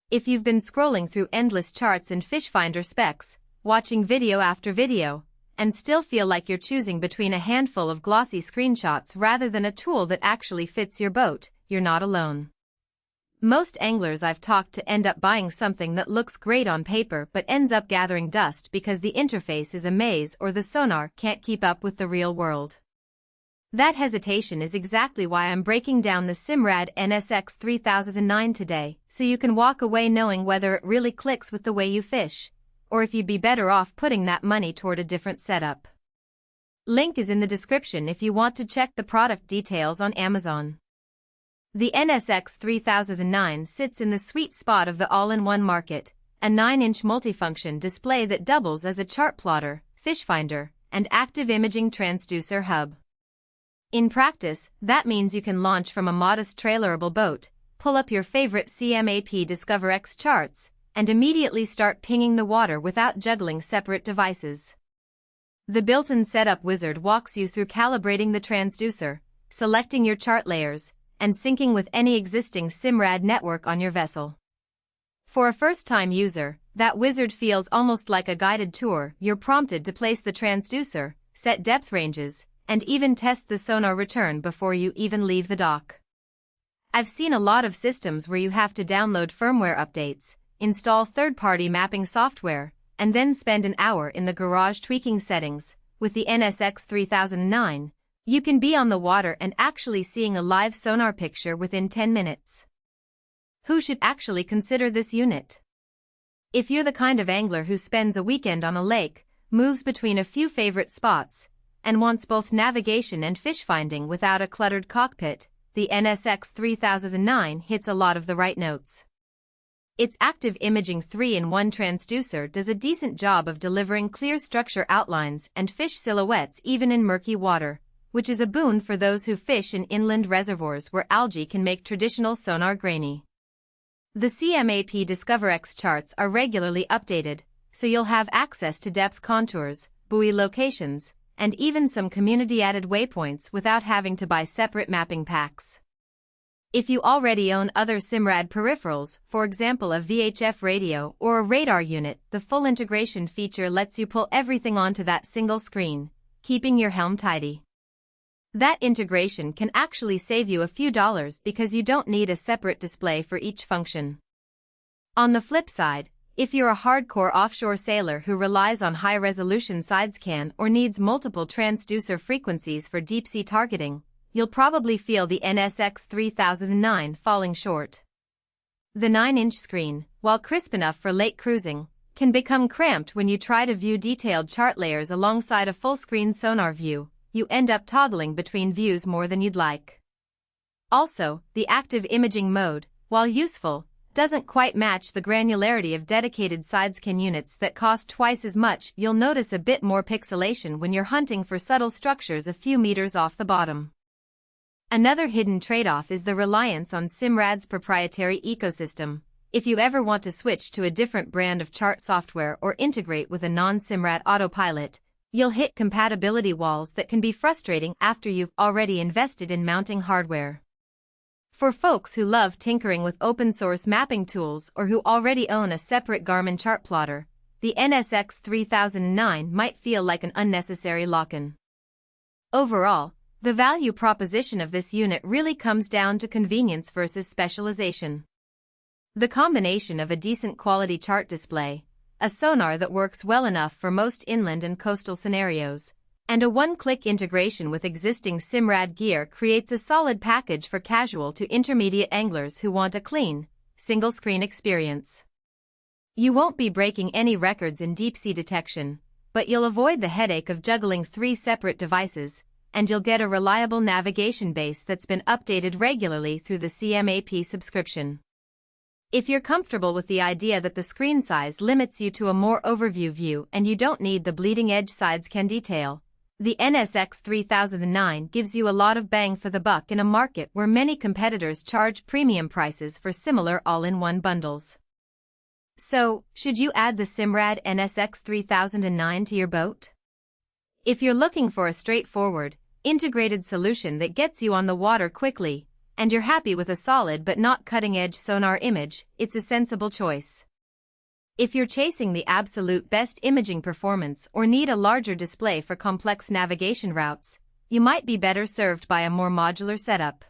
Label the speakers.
Speaker 1: If you've been scrolling through endless charts and Fishfinder specs, watching video after video, and still feel like you're choosing between a handful of glossy screenshots rather than a tool that actually fits your boat, you're not alone. Most anglers I've talked to end up buying something that looks great on paper but ends up gathering dust because the interface is a maze or the sonar can't keep up with the real world. That hesitation is exactly why I'm breaking down the Simrad NSX 3009 today, so you can walk away knowing whether it really clicks with the way you fish, or if you'd be better off putting that money toward a different setup. Link is in the description if you want to check the product details on Amazon. The NSX 3009 sits in the sweet spot of the all-in-one market, a 9-inch multifunction display that doubles as a Chartplotter, Fishfinder, and active imaging transducer hub. In practice, that means you can launch from a modest trailerable boat, pull up your favorite CMAP Discover X charts, and immediately start pinging the water without juggling separate devices. The built-in setup wizard walks you through calibrating the transducer, selecting your chart layers, and syncing with any existing Simrad network on your vessel. For a first-time user, that wizard feels almost like a guided tour. You're prompted to place the transducer, set depth ranges, and even test the sonar return before you even leave the dock. I've seen a lot of systems where you have to download firmware updates, install third-party mapping software, and then spend an hour in the garage tweaking settings. With the NSX 3009, you can be on the water and actually seeing a live sonar picture within 10 minutes. Who should actually consider this unit? If you're the kind of angler who spends a weekend on a lake, moves between a few favorite spots, and wants both navigation and fish finding without a cluttered cockpit, the NSX 3009 hits a lot of the right notes. Its active imaging 3-in-1 transducer does a decent job of delivering clear structure outlines and fish silhouettes even in murky water, which is a boon for those who fish in inland reservoirs where algae can make traditional sonar grainy. The CMAP Discover X charts are regularly updated, so you'll have access to depth contours, buoy locations, and even some community-added waypoints without having to buy separate mapping packs. If you already own other Simrad peripherals, for example a VHF radio or a radar unit, the full integration feature lets you pull everything onto that single screen, keeping your helm tidy. That integration can actually save you a few dollars because you don't need a separate display for each function. On the flip side, if you're a hardcore offshore sailor who relies on high-resolution sidescan or needs multiple transducer frequencies for deep-sea targeting, you'll probably feel the NSX 3009 falling short. The 9-inch screen, while crisp enough for lake cruising, can become cramped when you try to view detailed chart layers alongside a full-screen sonar view. You end up toggling between views more than you'd like. Also, the active imaging mode, while useful, doesn't quite match the granularity of dedicated sidescan units that cost twice as much. You'll notice a bit more pixelation when you're hunting for subtle structures a few meters off the bottom. Another hidden trade-off is the reliance on Simrad's proprietary ecosystem. If you ever want to switch to a different brand of chart software or integrate with a non-Simrad autopilot, you'll hit compatibility walls that can be frustrating after you've already invested in mounting hardware. For folks who love tinkering with open-source mapping tools or who already own a separate Garmin Chartplotter, the NSX 3009 might feel like an unnecessary lock-in. Overall, the value proposition of this unit really comes down to convenience versus specialization. The combination of a decent quality chart display, a sonar that works well enough for most inland and coastal scenarios, and a one-click integration with existing Simrad gear creates a solid package for casual to intermediate anglers who want a clean, single-screen experience. You won't be breaking any records in deep-sea detection, but you'll avoid the headache of juggling 3 separate devices, and you'll get a reliable navigation base that's been updated regularly through the CMAP subscription. If you're comfortable with the idea that the screen size limits you to a more overview view and you don't need the bleeding-edge sidescan detail, the NSX 3009 gives you a lot of bang for the buck in a market where many competitors charge premium prices for similar all-in-one bundles. So, should you add the Simrad NSX 3009 to your boat? If you're looking for a straightforward, integrated solution that gets you on the water quickly, and you're happy with a solid but not cutting-edge sonar image, it's a sensible choice. If you're chasing the absolute best imaging performance or need a larger display for complex navigation routes, you might be better served by a more modular setup.